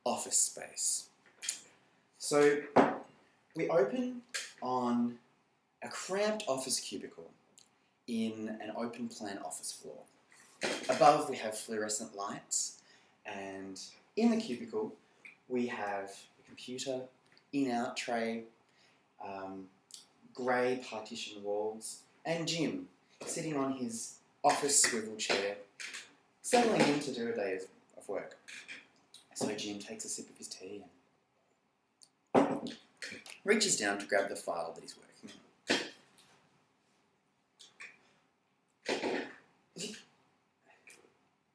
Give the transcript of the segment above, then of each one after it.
office space. So we open on a cramped office cubicle in an open plan office floor. Above we have fluorescent lights, and in the cubicle we have a computer, in-out tray, grey partition walls, and Jim sitting on his office swivel chair, settling in to do a day of work. So Jim takes a sip of his tea and reaches down to grab the file that he's working on.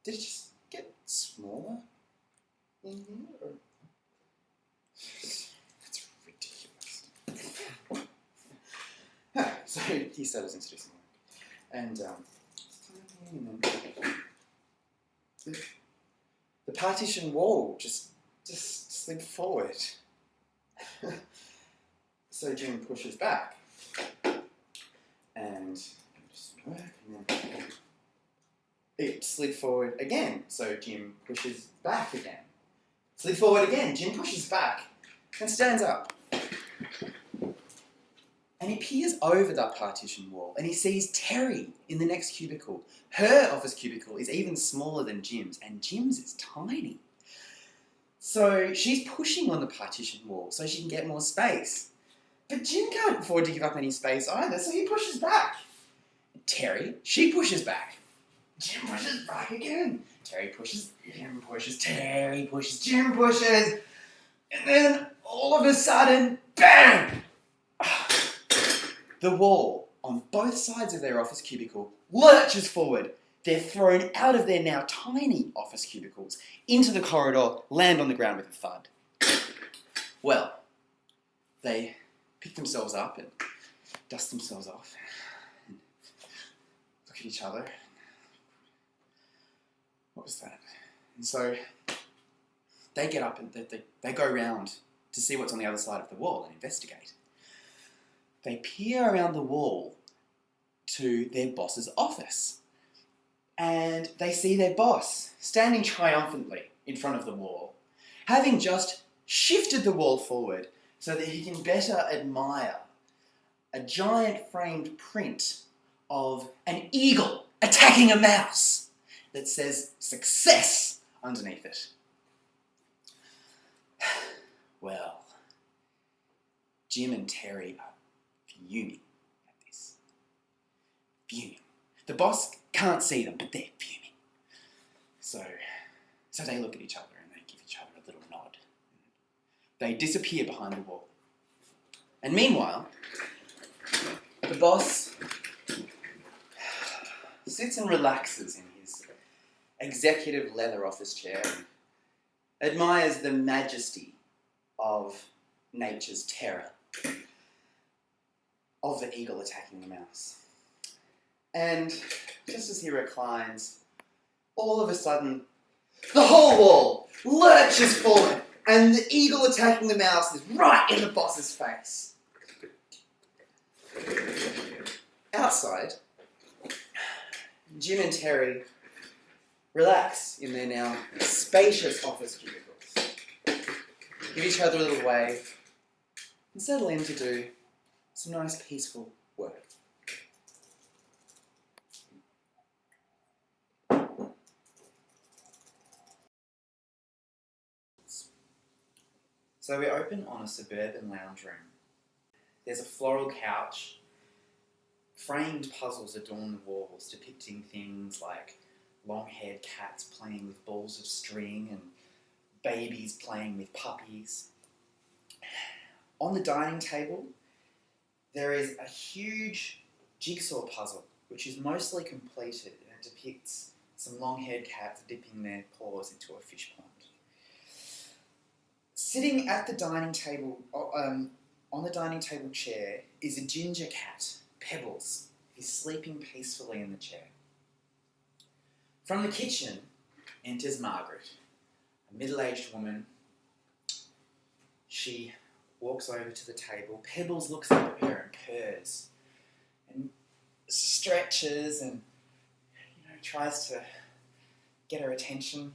Did it just get smaller in here? Or? That's ridiculous. So he settles into some work. And the partition wall just slid forward. So Jim pushes back. And just work, and then it slid forward again. So Jim pushes back again. Slid forward again. Jim pushes back and stands up. And he peers over that partition wall and he sees Terry in the next cubicle. Her office cubicle is even smaller than Jim's, and Jim's is tiny. So she's pushing on the partition wall so she can get more space. But Jim can't afford to give up any space either, so he pushes back. Terry, she pushes back. Jim pushes back again. Terry pushes, Jim pushes, Terry pushes, Jim pushes. And then all of a sudden, bang! The wall on both sides of their office cubicle lurches forward. They're thrown out of their now tiny office cubicles into the corridor, land on the ground with a thud. Well, they pick themselves up and dust themselves off and look at each other. What was that? And so they get up and they go round to see what's on the other side of the wall and investigate. They peer around the wall to their boss's office, and they see their boss standing triumphantly in front of the wall, having just shifted the wall forward so that he can better admire a giant framed print of an eagle attacking a mouse that says "success" underneath it. Well, Jim and Terry are fuming at this. Fuming. The boss can't see them, but they're fuming. So they look at each other and they give each other a little nod. They disappear behind the wall. And meanwhile, the boss sits and relaxes in his executive leather office chair and admires the majesty of nature's terror, of the eagle attacking the mouse. And just as he reclines, all of a sudden, the whole wall lurches forward and the eagle attacking the mouse is right in the boss's face. Outside, Jim and Terry relax in their now spacious office cubicles, give each other a little wave, and settle in to do some nice peaceful work. So we open on a suburban lounge room. There's a floral couch. Framed puzzles adorn the walls, depicting things like long-haired cats playing with balls of string and babies playing with puppies. On the dining table, there is a huge jigsaw puzzle, which is mostly completed and it depicts some long-haired cats dipping their paws into a fish pond. Sitting at the dining table, on the dining table chair, is a ginger cat, Pebbles. He's sleeping peacefully in the chair. From the kitchen enters Margaret, a middle-aged woman. She walks over to the table. Pebbles looks up at her and purrs and stretches and tries to get her attention.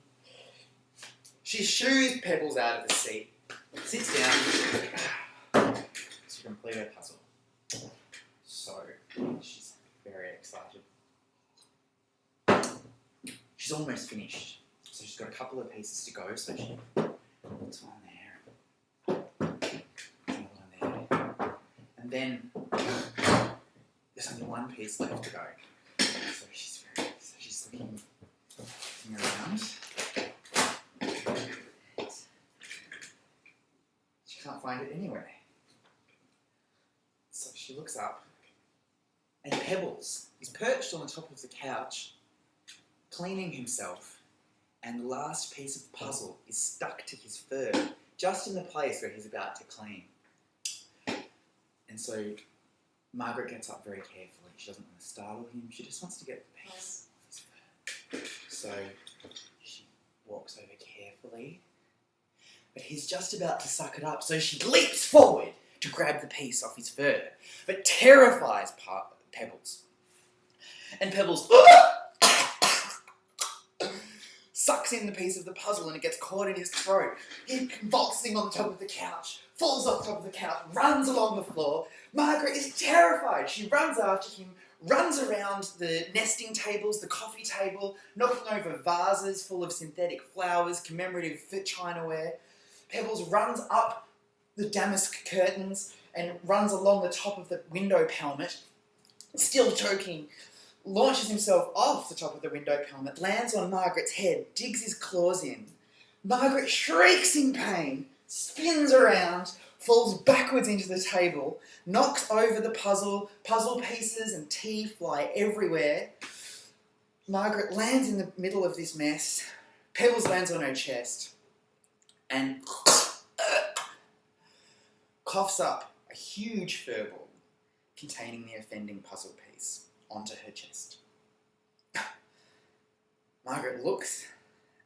She shoos Pebbles out of the seat, sits down to complete her puzzle. So, she's very excited. She's almost finished. So she's got a couple of pieces to go, so she puts one there, another one there, and then there's only one piece left to go. So she's looking around. She can't find it anywhere. So she looks up, and Pebbles is perched on the top of the couch, cleaning himself, and the last piece of the puzzle is stuck to his fur, just in the place where he's about to clean. And so Margaret gets up very carefully. She doesn't want to startle him. She just wants to get the piece off his fur. So she walks over carefully, but he's just about to suck it up, so she leaps forward to grab the piece off his fur, but terrifies Pebbles. And Pebbles sucks in the piece of the puzzle and it gets caught in his throat. He's convulsing on the top of the couch, falls off the top of the couch, runs along the floor. Margaret is terrified. She runs after him, runs around the nesting tables, the coffee table, knocking over vases full of synthetic flowers, commemorative chinaware. Pebbles runs up the damask curtains and runs along the top of the window pelmet, still choking, launches himself off the top of the window pelmet, lands on Margaret's head, digs his claws in. Margaret shrieks in pain, spins around, falls backwards into the table, knocks over the puzzle pieces and tea fly everywhere. Margaret lands in the middle of this mess. Pebbles lands on her chest and coughs up a huge fur ball containing the offending puzzle piece onto her chest. Margaret looks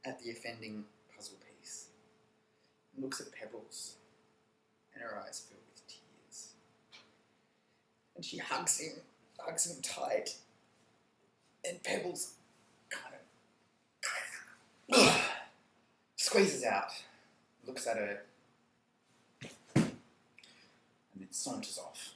at the offending puzzle piece, looks at Pebbles, and her eyes fill with tears. And she hugs him tight, and Pebbles kind of squeezes out, looks at her, and then saunters off.